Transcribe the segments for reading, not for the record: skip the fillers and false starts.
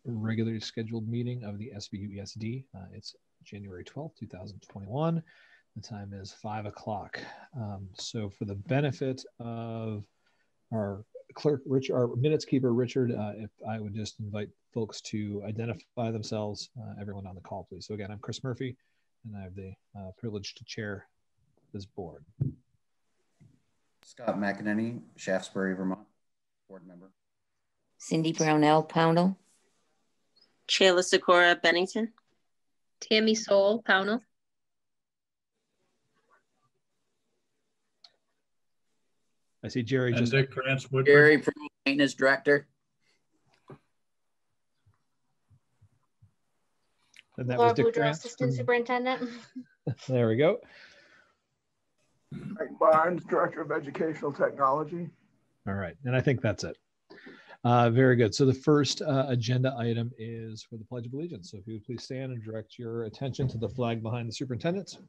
the regularly scheduled meeting of the SBU ESD. It's January 12th, 2021. The time is 5 o'clock. So for the benefit of our clerk, our minutes keeper, Richard, if I would just invite folks to identify themselves, everyone on the call, please. So again, I'm Chris Murphy, and I have the privilege to chair this board. Scott McEnany, Shaftesbury, Vermont, board member. Cindy Brownell, Pownell. Shayla Sikora, Bennington. Tammy Soul, Pownell. I see Jerry. And just Dick Grants Woodward. Jerry, maintenance director. And that Laura was Dick Boudreaux, Grant. assistant superintendent. There we go. Mike Barnes, director of educational technology. All right, and I think that's it. Very good. So the first agenda item is for the Pledge of Allegiance. So if you would please stand and direct your attention to the flag behind the superintendent.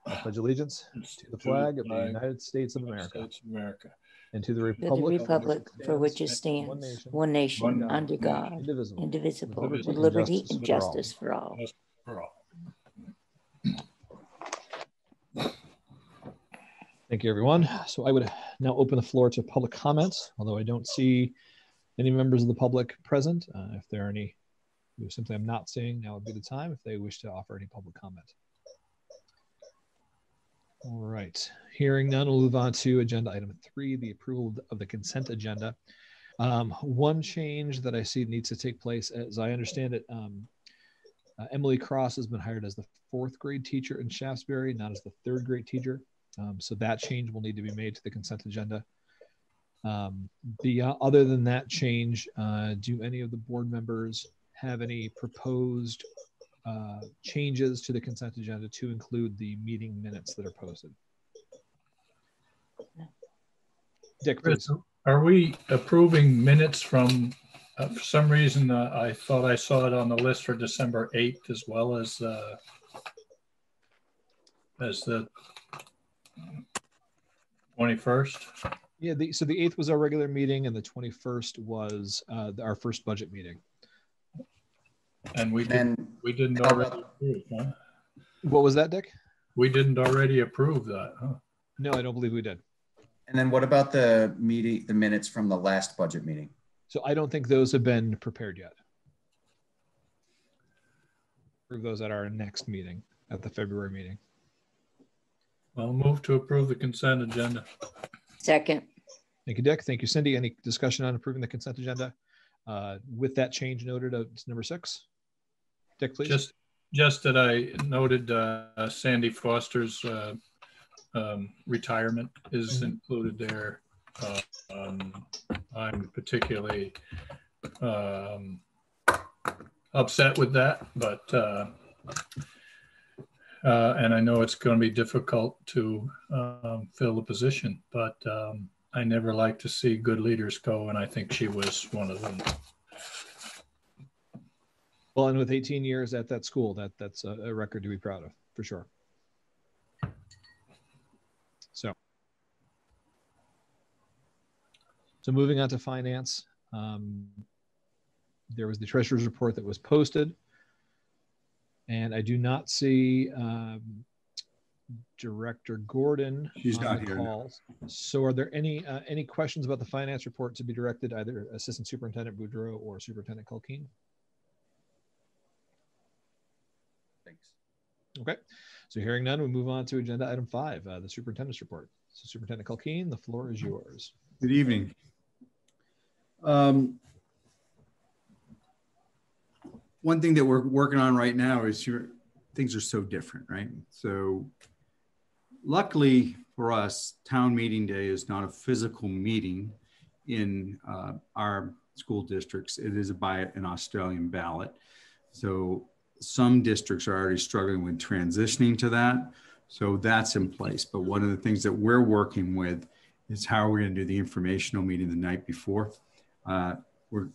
I pledge allegiance to the flag of the United States of America and to the republic for which it stands, one nation, under God, indivisible, with liberty and justice for all. Thank you, everyone. So I would now open the floor to public comments, although I don't see any members of the public present. If there are any who simply I'm not seeing, now would be the time if they wish to offer any public comment. All right, hearing none, we'll move on to agenda item 3, the approval of the consent agenda. One change that I see needs to take place, as I understand it, Emily Cross has been hired as the 4th grade teacher in Shaftesbury, not as the 3rd grade teacher. So that change will need to be made to the consent agenda. Other than that change, do any of the board members have any proposed changes to the consent agenda to include the meeting minutes that are posted? Dick, please. Are we approving minutes from, for some reason, I thought I saw it on the list for December 8th as well as the 21st? Yeah, so the 8th was our regular meeting and the 21st was our first budget meeting. And we didn't already approve, huh? What was that, Dick? We didn't already approve that, huh? No, I don't believe we did. And then what about the minutes from the last budget meeting? So I don't think those have been prepared yet. Approve those at our next meeting, at the February meeting. Well, move to approve the consent agenda. Second. Thank you, Dick. Thank you, Cindy. Any discussion on approving the consent agenda? With that change noted, it's number 6. Dick, please. Just that I noted Sandy Foster's retirement is included there. I'm particularly upset with that, but and I know it's going to be difficult to fill the position, but I never like to see good leaders go, and I think she was one of them. Well, and with 18 years at that school, that's a record to be proud of, for sure. So moving on to finance, there was the treasurer's report that was posted, and I do not see Director Gordon. She's not here now. So are there any questions about the finance report to be directed either Assistant Superintendent Boudreaux or Superintendent Culkeen? Thanks. Okay, so hearing none, we move on to agenda item 5, the superintendent's report. So Superintendent Culkeen, the floor is yours. Good evening. One thing that we're working on right now is things are so different, right? So luckily for us, town meeting day is not a physical meeting in our school districts. It is by an Australian ballot. So some districts are already struggling with transitioning to that. So that's in place. But one of the things that we're working with is how we're going to do the informational meeting the night before. We're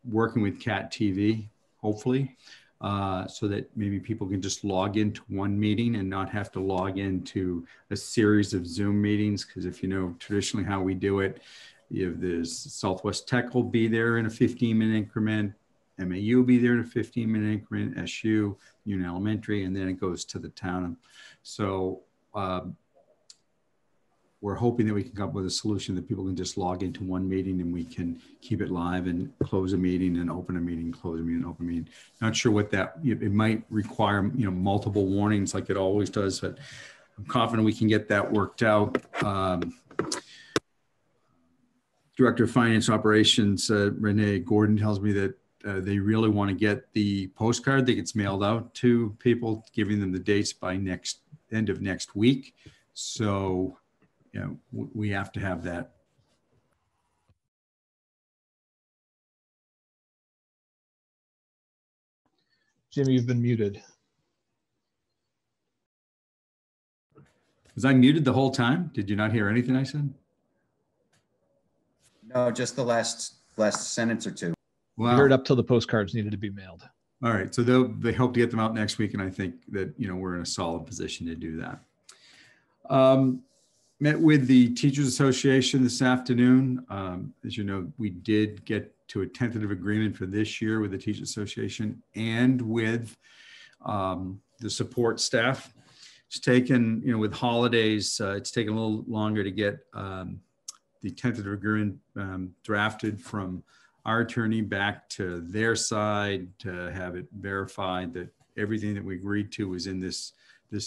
working with CAT TV, hopefully, so that maybe people can just log into one meeting and not have to log into a series of Zoom meetings. Because if you know traditionally how we do it, there's Southwest Tech will be there in a 15-minute increment. MAU will be there in a 15-minute increment. SU, Union Elementary, and then it goes to the town. So we're hoping that we can come up with a solution that people can just log into one meeting and we can keep it live and close a meeting and open a meeting, close a meeting, open a meeting. Not sure what that, it might require, multiple warnings like it always does, but I'm confident we can get that worked out. Director of Finance Operations, Renee Gordon, tells me that they really want to get the postcard that gets mailed out to people, giving them the dates by end of next week. So, we have to have that. Jim, you've been muted. Was I muted the whole time? Did you not hear anything I said? No, just the last sentence or two. Wow. We heard up till the postcards needed to be mailed. All right, so they hope to get them out next week, and I think that we're in a solid position to do that. Met with the Teachers Association this afternoon. As you know, we did get to a tentative agreement for this year with the Teachers Association and with the support staff. It's taken, with holidays, it's taken a little longer to get the tentative agreement drafted from our attorney back to their side to have it verified that everything that we agreed to was in this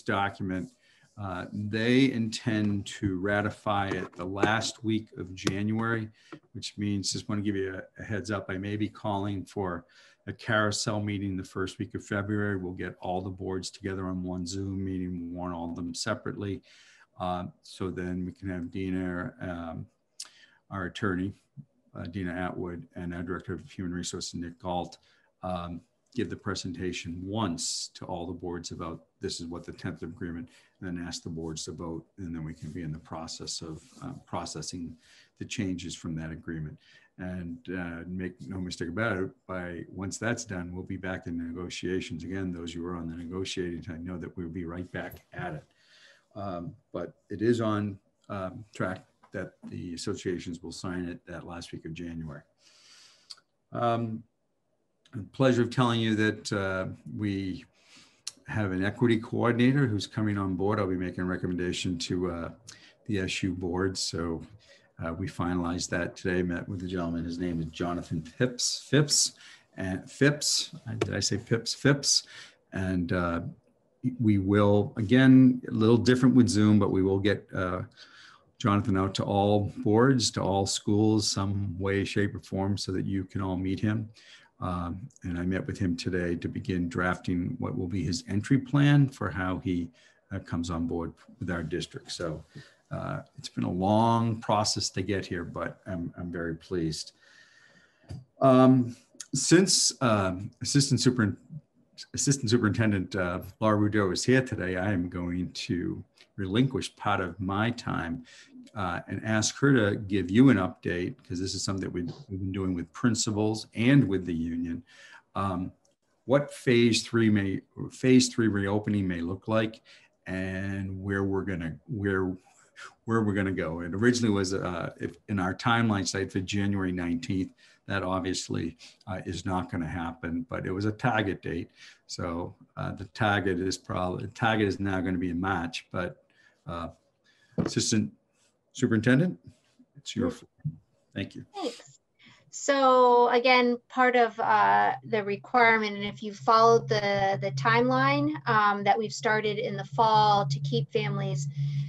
document. They intend to ratify it the last week of January, which means, just want to give you a heads up, I may be calling for a carousel meeting the first week of February. We'll get all the boards together on one Zoom meeting. We'll warn all of them separately. So then we can have Dina, our attorney, Dina Atwood, and our Director of Human Resources, Nick Galt, give the presentation once to all the boards about this is what the tentative agreement, and then ask the boards to vote, and then we can be in the process of processing the changes from that agreement. And make no mistake about it, once that's done, we'll be back in negotiations again. Those who are on the negotiating time know that we'll be right back at it. But it is on track that the associations will sign it that last week of January. Pleasure of telling you that we have an equity coordinator who's coming on board. I'll be making a recommendation to the SU board. So we finalized that today, met with the gentleman. His name is Jonathan Phipps. Did I say Phipps? Phipps. And we will, again, a little different with Zoom, but we will get Jonathan out to all boards, to all schools, some way, shape, or form, so that you can all meet him. And I met with him today to begin drafting what will be his entry plan for how he comes on board with our district. So it's been a long process to get here, but I'm very pleased. Since Assistant Superintendent Laura Rudeau is here today, I am going to relinquish part of my time and ask her to give you an update, because this is something that we've been doing with principals and with the union. What phase three reopening may look like, and where we're gonna go. And originally was in our timeline site for January 19th. That obviously is not going to happen, but it was a target date. So the target is now going to be in March. But Assistant Superintendent, it's your floor. Thank you. Thanks. So again, part of the requirement, and if you followed the timeline that we've started in the fall to keep families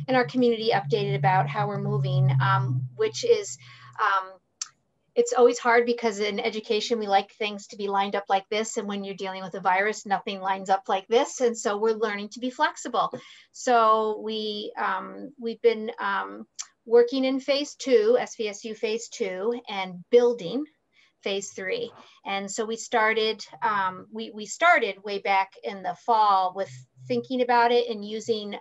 in our community updated about how we're moving, which is, it's always hard because in education, we like things to be lined up like this. And when you're dealing with a virus, nothing lines up like this. And so we're learning to be flexible. So we've been working in phase 2, SVSU phase 2, and building phase 3. And so we started, we started way back in the fall with thinking about it and using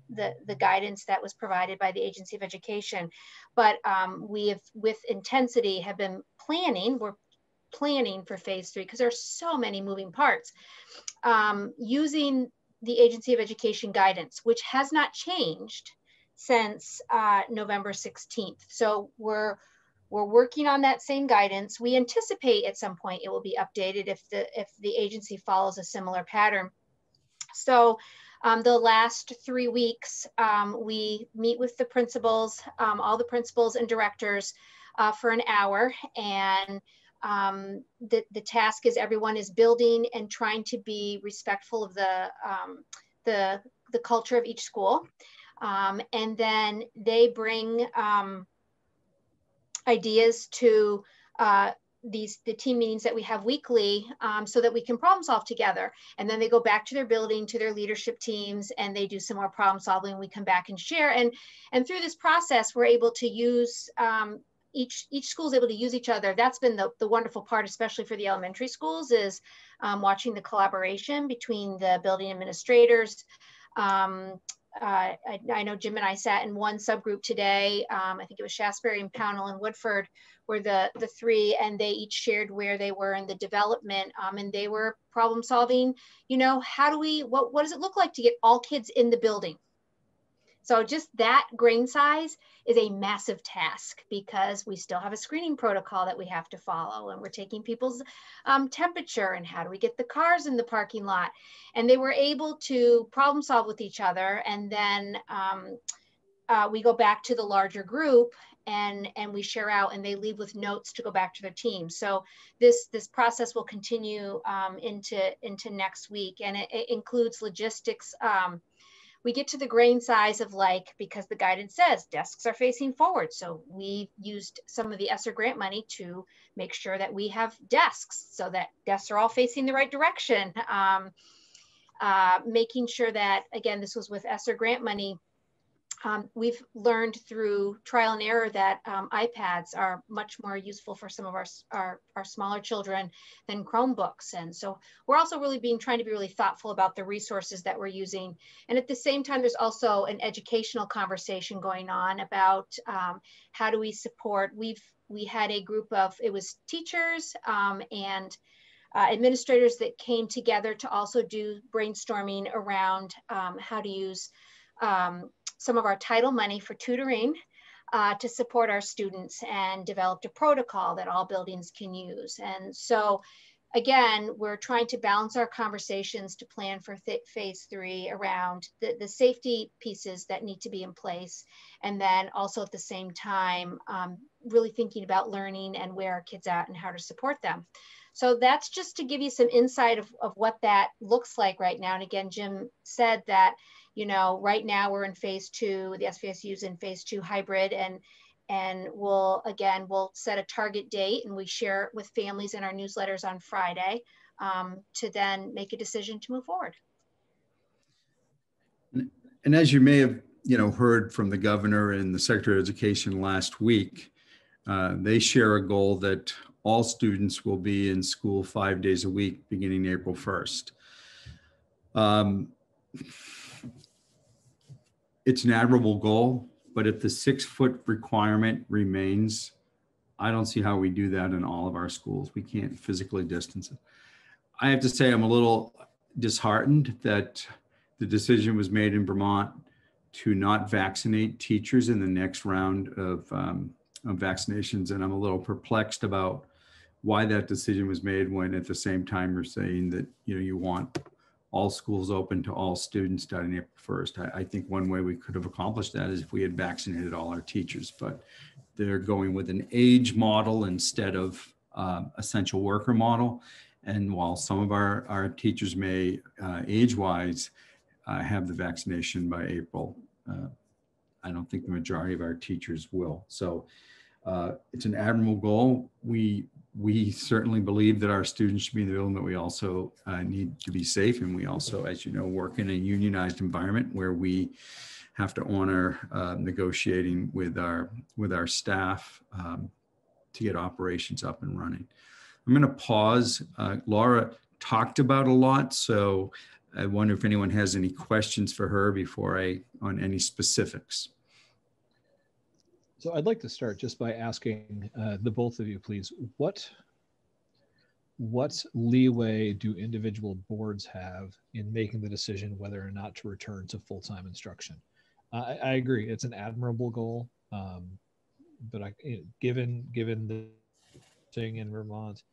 the guidance that was provided by the Agency of Education. But we have, with intensity, have been planning, we're planning for phase 3 because there's so many moving parts, using the Agency of Education guidance, which has not changed since November 16th. So we're we're working on that same guidance. We anticipate at some point it will be updated if the agency follows a similar pattern. So the last 3 weeks, we meet with the principals, all the principals and directors for an hour. And the task is everyone is building and trying to be respectful of the culture of each school. And then they bring ideas to the team meetings that we have weekly, so that we can problem solve together. And then they go back to their building, to their leadership teams, and they do some more problem solving. We come back and share. And through this process, we're able to use, each school is able to use each other. That's been the wonderful part, especially for the elementary schools, is watching the collaboration between the building administrators. I know Jim and I sat in one subgroup today. I think it was Shasberry and Pownell and Woodford were the three, and they each shared where they were in the development. And they were problem solving, how do what does it look like to get all kids in the building? So just that grain size is a massive task, because we still have a screening protocol that we have to follow, and we're taking people's temperature, and how do we get the cars in the parking lot? And they were able to problem solve with each other. And then we go back to the larger group and we share out, and they leave with notes to go back to their team. So this process will continue into next week, and it includes logistics. We get to the grain size of, because the guidance says desks are facing forward. So we used some of the ESSER grant money to make sure that we have desks, so that desks are all facing the right direction. Making sure that, again, this was with ESSER grant money. We've learned through trial and error that iPads are much more useful for some of our smaller children than Chromebooks. And so we're also really trying to be really thoughtful about the resources that we're using. And at the same time, there's also an educational conversation going on about how do we support. We had a group of, it was teachers and administrators that came together to also do brainstorming around how to use some of our title money for tutoring to support our students, and developed a protocol that all buildings can use. And so again, we're trying to balance our conversations to plan for phase 3 around the safety pieces that need to be in place. And then also at the same time, really thinking about learning and where our kids are at and how to support them. So that's just to give you some insight of what that looks like right now. And again, Jim said that, right now we're in phase 2, the SVSU is in phase 2 hybrid, and we'll set a target date, and we share it with families in our newsletters on Friday to then make a decision to move forward. And as you may have, heard from the governor and the Secretary of Education last week, they share a goal that all students will be in school 5 days a week beginning April 1st. It's an admirable goal, but if the 6-foot requirement remains, I don't see how we do that in all of our schools. We can't physically distance it. I have to say I'm a little disheartened that the decision was made in Vermont to not vaccinate teachers in the next round of vaccinations. And I'm a little perplexed about why that decision was made, when at the same time you're saying that you want all schools open to all students starting April 1st. I think one way we could have accomplished that is if we had vaccinated all our teachers, but they're going with an age model instead of essential worker model. And while some of our teachers may age-wise have the vaccination by April, I don't think the majority of our teachers will. So it's an admirable goal. We certainly believe that our students should be in the building, but we also need to be safe. And we also, as you know, work in a unionized environment where we have to honor negotiating with our staff to get operations up and running. I'm going to pause. Laura talked about a lot, so I wonder if anyone has any questions for her before on any specifics. So I'd like to start just by asking the both of you, please, what leeway do individual boards have in making the decision whether or not to return to full-time instruction? I agree, it's an admirable goal. but given the thing in Vermont,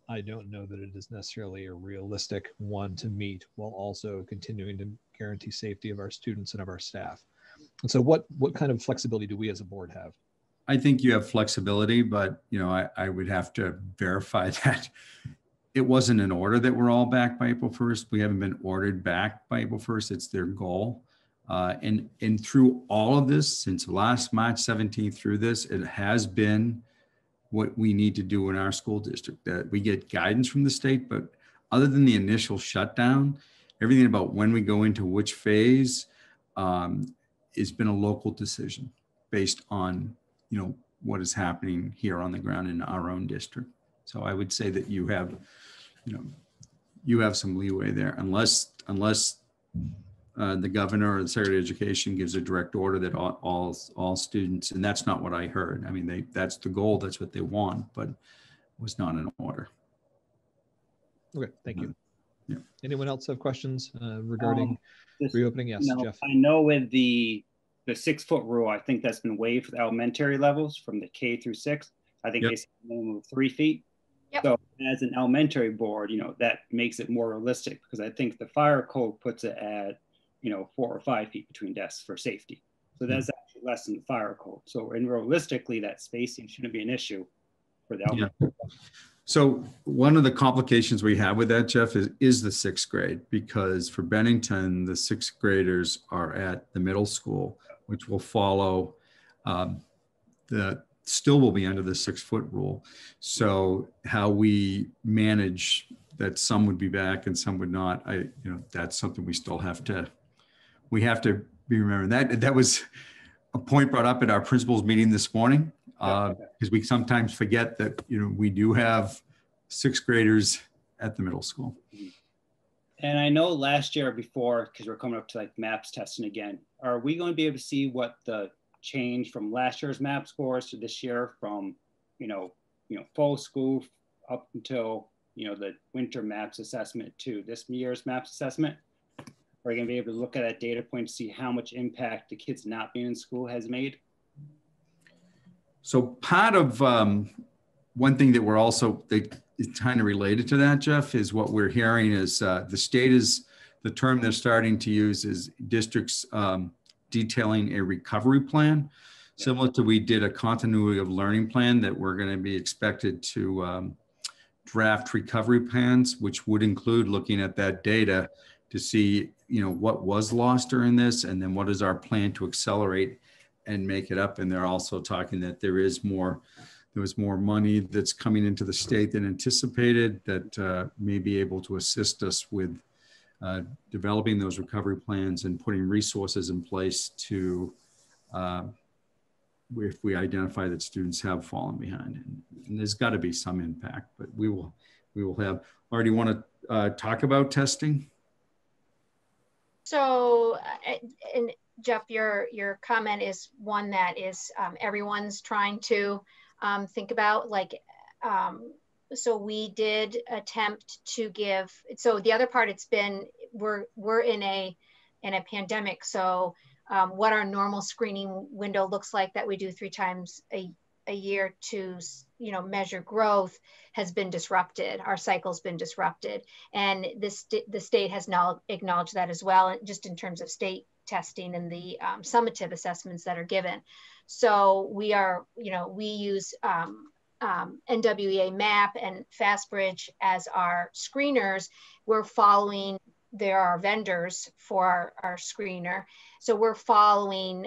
I don't know that it is necessarily a realistic one to meet while also continuing to guarantee safety of our students and of our staff. And so what kind of flexibility do we as a board have? I think you have flexibility, but I would have to verify that it wasn't an order that we're all back by April 1st. We haven't been ordered back by April 1st. It's their goal. And through all of this, since last March 17th through this, it has been what we need to do in our school district, that we get guidance from the state, but other than the initial shutdown, everything about when we go into which phase has been a local decision based on, what is happening here on the ground in our own district. So I would say that you have some leeway there, unless the governor or the Secretary of Education gives a direct order that all students, and that's not what I heard. I mean, that's the goal, that's what they want, but it was not an order. Okay, thank you. Yeah. Anyone else have questions regarding reopening? Yes, Jeff. I know with the 6-foot rule, I think that's been waived for the elementary levels from the K through 6. I think they said a minimum of 3 feet. Yep. So as an elementary board, that makes it more realistic, because I think the fire code puts it at 4 or 5 feet between desks for safety. So that's actually less than the fire code. So realistically, that spacing shouldn't be an issue for the elementary. Yeah. So one of the complications we have with that, Jeff, is the 6th grade, because for Bennington, the 6th graders are at the middle school, which will follow still will be under the 6-foot rule. So how we manage that, some would be back and some would not, that's something we still have to be remembering. That was a point brought up at our principals meeting this morning, because we sometimes forget that, we do have 6th graders at the middle school. And I know last year before, because we're coming up to like MAPS testing again, are we going to be able to see what the change from last year's MAP scores to this year, from full school up until the winter MAPS assessment to this year's MAPS assessment? Are we going to be able to look at that data point to see how much impact the kids not being in school has made? So part of one thing that we're also kind of related to that, Jeff, is what we're hearing is the state is, the term they're starting to use is districts detailing a recovery plan, similar to we did a continuity of learning plan, that we're going to be expected to draft recovery plans, which would include looking at that data to see, what was lost during this, and then what is our plan to accelerate and make it up. And they're also talking that there was more money that's coming into the state than anticipated, that may be able to assist us with developing those recovery plans and putting resources in place to, if we identify that students have fallen behind. And there's got to be some impact, but we will have. Laura, do you want to talk about testing? So, and Jeff, your comment is one that is everyone's trying to think about. So we did attempt to give. So the other part, it's been we're in a pandemic. So what our normal screening window looks like, that we do 3 times a year to measure growth, has been disrupted. Our cycle's been disrupted, and the state has now acknowledged that as well, just in terms of state testing and the summative assessments that are given. So we are, we use NWEA MAP and FastBridge as our screeners. We're following, there are vendors for our screener. So we're following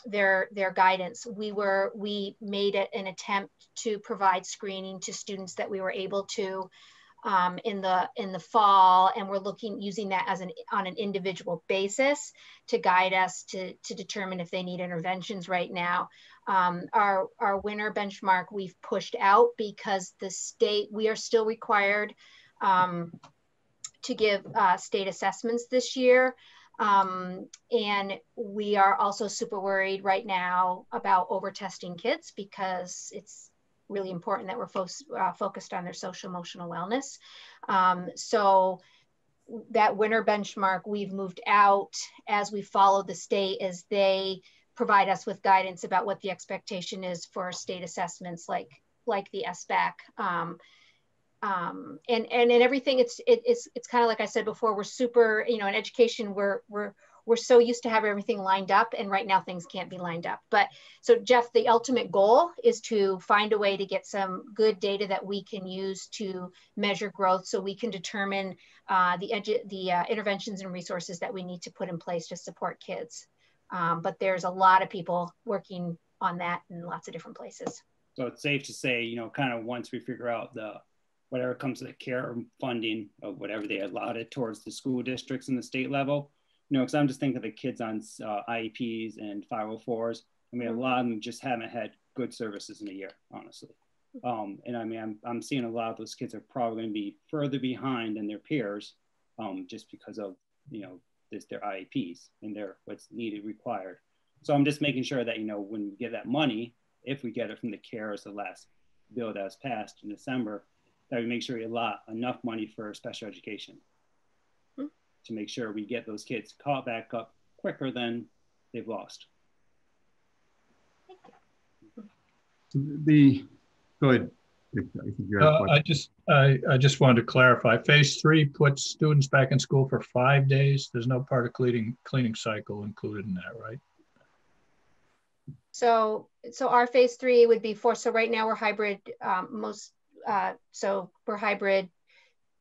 their guidance. We made it an attempt to provide screening to students that we were able to in the fall, and we're using that as on an individual basis to guide us to determine if they need interventions right now. Our winter benchmark we've pushed out because the state, we are still required to give state assessments this year. And we are also super worried right now about over-testing kids, because it's really important that we're focused on their social emotional wellness. So that winter benchmark we've moved out as we follow the state as they provide us with guidance about what the expectation is for state assessments like the SBAC. And in everything, it's kind of like I said before, we're super, in education, we're so used to having everything lined up, and right now things can't be lined up. But so Jeff, the ultimate goal is to find a way to get some good data that we can use to measure growth, so we can determine the interventions and resources that we need to put in place to support kids. But there's a lot of people working on that in lots of different places. So it's safe to say, kind of once we figure out whatever comes to the care funding of whatever they allotted towards the school districts and the state level, because I'm just thinking of the kids on IEPs and 504s. I mean, a lot of them just haven't had good services in a year, honestly. And I mean, I'm seeing a lot of those kids are probably going to be further behind than their peers, just because of, their IEPs and what's needed, required. So I'm just making sure that, when we get that money, if we get it from the care as the last bill that was passed in December, that we make sure we allot enough money for special education to make sure we get those kids caught back up quicker than they've lost. Go ahead. I just wanted to clarify. Phase 3 puts students back in school for 5 days. There's no part of cleaning cycle included in that, right? So our phase 3 would be so right now we're hybrid so we're hybrid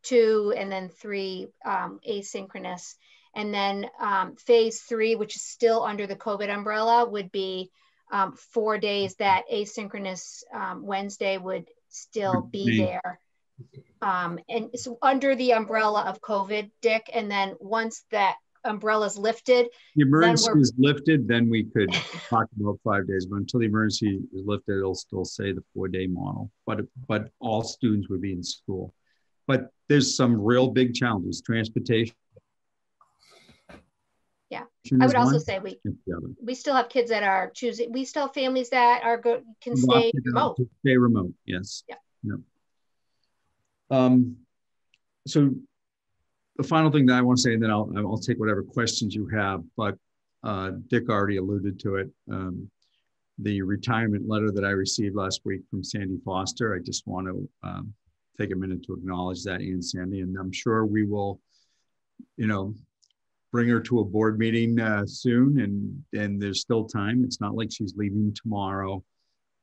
2 and then 3 asynchronous. And then phase 3, which is still under the COVID umbrella, would be 4 days that asynchronous Wednesday would still be there. And so under the umbrella of COVID, Dick, and then once that umbrella's lifted, the emergency is lifted, then we could talk about 5 days, but until the emergency is lifted, it'll still say the 4-day model, but all students would be in school. But there's some real big challenges. Transportation. Yeah, I would also say we still have kids that are choosing, we still have families that can stay remote. Stay remote, yes. Yeah. So the final thing that I want to say, and then I'll take whatever questions you have, but Dick already alluded to it. The retirement letter that I received last week from Sandy Foster, I just want to take a minute to acknowledge that, and Sandy, and I'm sure we will, bring her to a board meeting soon, and there's still time. It's not like she's leaving tomorrow,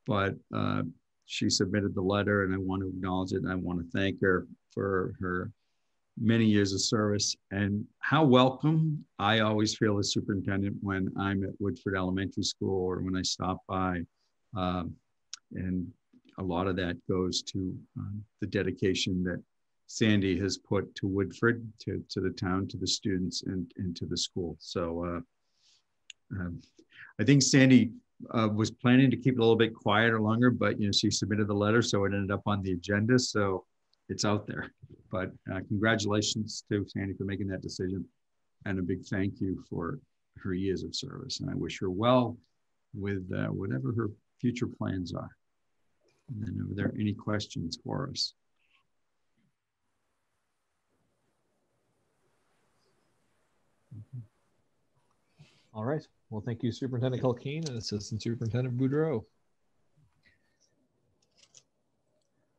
but she submitted the letter, and I want to acknowledge it, and I want to thank her for her many years of service, and how welcome I always feel as superintendent when I'm at Woodford Elementary School or when I stop by. And a lot of that goes to the dedication that Sandy has put to Woodford, to the town, to the students, and to the school. So I think Sandy was planning to keep it a little bit quieter longer, but she submitted the letter, so it ended up on the agenda. So it's out there. But congratulations to Sandy for making that decision, and a big thank you for her years of service. And I wish her well with whatever her future plans are. And then, are there any questions for us? All right. Well, thank you, Superintendent Culkeen and Assistant Superintendent Boudreau.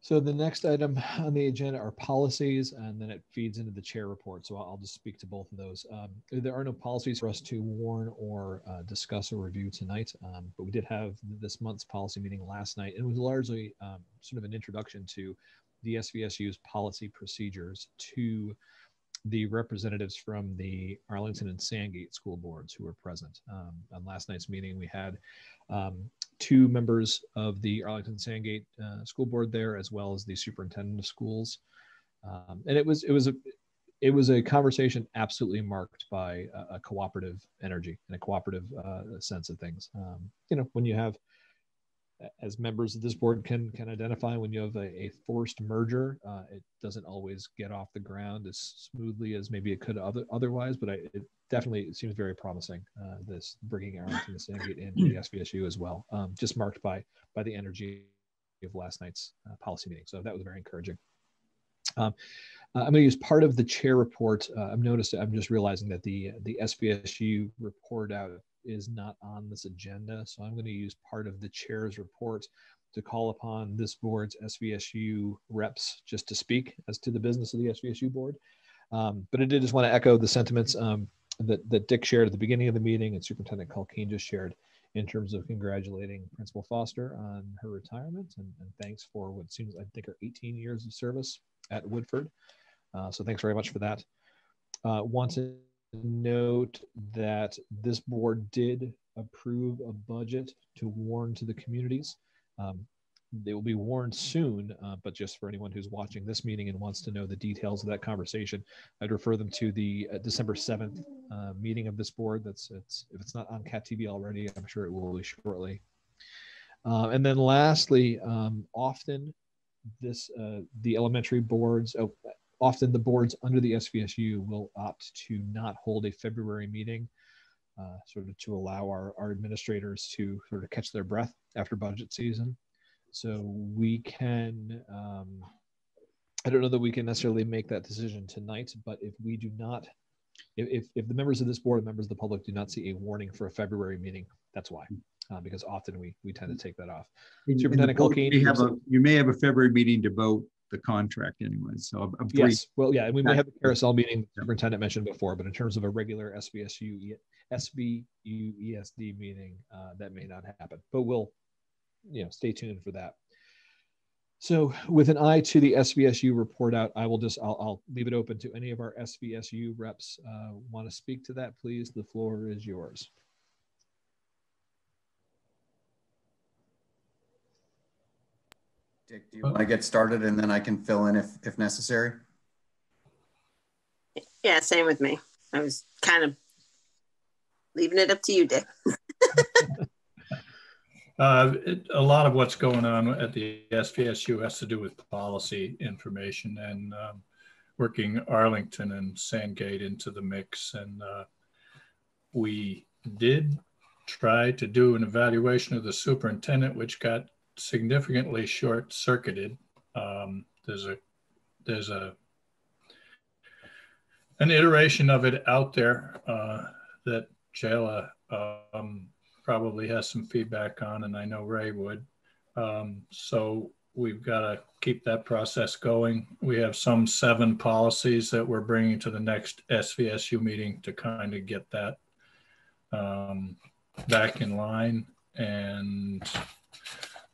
So the next item on the agenda are policies, and then it feeds into the chair report. So I'll just speak to both of those. There are no policies for us to warn or discuss or review tonight, but we did have this month's policy meeting last night. It was largely sort of an introduction to the SVSU's policy procedures to the representatives from the Arlington and Sandgate school boards who were present. On last night's meeting, we had 2 members of the Arlington Sandgate school board there, as well as the superintendent of schools. And it was a conversation absolutely marked by a cooperative energy and a cooperative sense of things. When you have, as members of this board can identify, when you have a forced merger, it doesn't always get off the ground as smoothly as maybe it could otherwise, but it definitely seems very promising, this bringing Arlington and Sandgate into the SVSU as well, just marked by the energy of last night's policy meeting. So that was very encouraging. I'm going to use part of the chair report. I'm just realizing that the SVSU report out is not on this agenda. So I'm going to use part of the chair's report to call upon this board's SVSU reps just to speak as to the business of the SVSU board. But I did just want to echo the sentiments that Dick shared at the beginning of the meeting and Superintendent Culkeen just shared in terms of congratulating Principal Foster on her retirement and thanks for what seems, I think, are 18 years of service at Woodford. So thanks very much for that. Want to note that this board did approve a budget to warn to the communities. They will be warned soon, but just for anyone who's watching this meeting and wants to know the details of that conversation, I'd refer them to the December 7th meeting of this board. If it's not on CAT TV already, I'm sure it will be shortly. And then lastly, often the elementary boards, often the boards under the SVSU will opt to not hold a February meeting, sort of to allow our administrators to sort of catch their breath after budget season. So we can, I don't know that we can necessarily make that decision tonight, but if we do not, if the members of this board, members of the public do not see a warning for a February meeting, that's why, because often we tend to take that off. Superintendent Culkeen, you may have a February meeting to vote the contract anyway. So yes, well, yeah, and we may have the carousel meeting the superintendent mentioned before, but in terms of a regular SVSU ESD meeting, that may not happen, but we'll, stay tuned for that. So with an eye to the SVSU report out, I'll leave it open to any of our SVSU reps want to speak to that, please. The floor is yours. Dick, do you want to get started and then I can fill in if necessary? Yeah, same with me. I was kind of leaving it up to you, Dick. A lot of what's going on at the SVSU has to do with policy information and working Arlington and Sandgate into the mix. And we did try to do an evaluation of the superintendent, which got significantly short-circuited. There's an iteration of it out there that Jayla probably has some feedback on, and I know Ray would. So we've got to keep that process going. We have some 7 policies that we're bringing to the next SVSU meeting to kind of get that back in line. And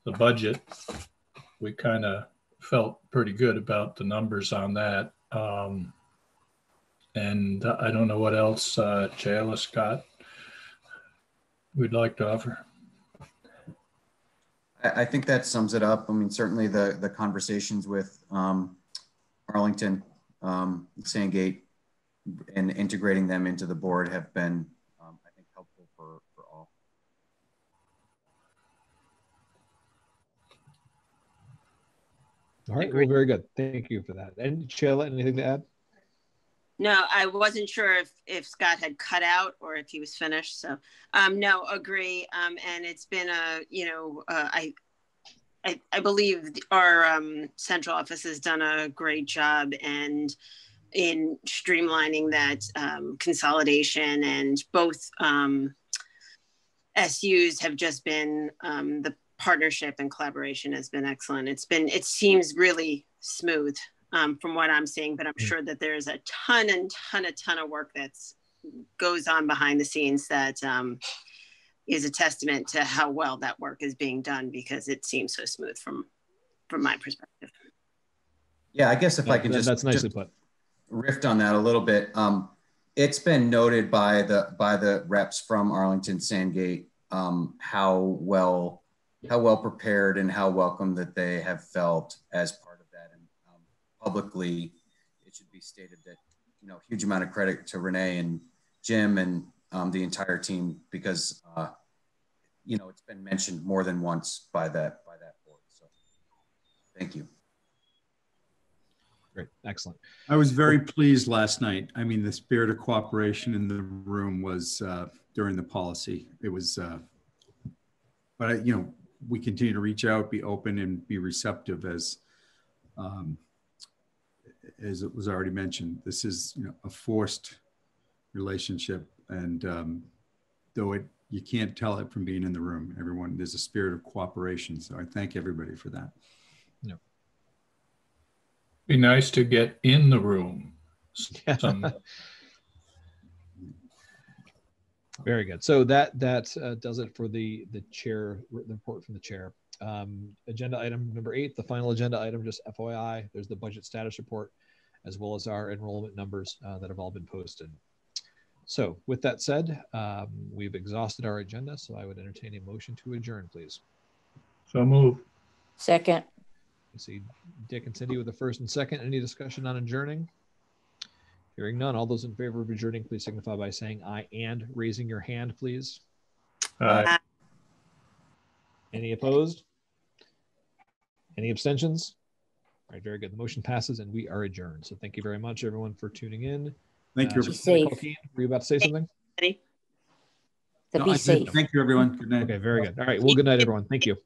the budget, we kind of felt pretty good about the numbers on that. And I don't know what else Jayla, Scott, we'd like to offer. I think that sums it up. I mean, certainly the conversations with Arlington, Sandgate, and integrating them into the board have been, I think, helpful for all. All right, well, very good. Thank you for that. And Jayla, anything to add? No, I wasn't sure if Scott had cut out or if he was finished. So no, agree. And it's been I believe our central office has done a great job and in streamlining that consolidation, and both SUs have just been, the partnership and collaboration has been excellent. It seems really smooth. From what I'm seeing, but I'm sure that there's a ton of work that goes on behind the scenes that is a testament to how well that work is being done, because it seems so smooth from my perspective. Yeah, I guess if I can that's nicely put. Riff on that a little bit. It's been noted by the reps from Arlington Sandgate how well prepared and how welcome that they have felt as part of that. And publicly, it should be stated that, huge amount of credit to Renee and Jim and the entire team, because it's been mentioned more than once by that board. So thank you. Great, excellent. I was very pleased last night. I mean, the spirit of cooperation in the room was during the policy. It was, but we continue to reach out, be open, and be receptive as it was already mentioned. This is a forced relationship, and though it you can't tell it from being in the room. Everyone, there's a spirit of cooperation. So I thank everybody for that. No. Be nice to get in the room. Very good. So that does it for the chair, the report from the chair. Agenda item number 8, the final agenda item, just FYI, there's the budget status report, as well as our enrollment numbers that have all been posted. So with that said, we've exhausted our agenda, so I would entertain a motion to adjourn, please. So move. Second. I see Dick and Cindy with the first and second. Any discussion on adjourning? Hearing none, all those in favor of adjourning, please signify by saying aye and raising your hand, please. Aye. Any opposed? Any abstentions? All right, very good. The motion passes and we are adjourned. So thank you very much, everyone, for tuning in. Thank you. Be safe. Were you about to say something? Be safe. Thank you, everyone. Good night. Okay, very good. All right. Well, good night, everyone. Thank you.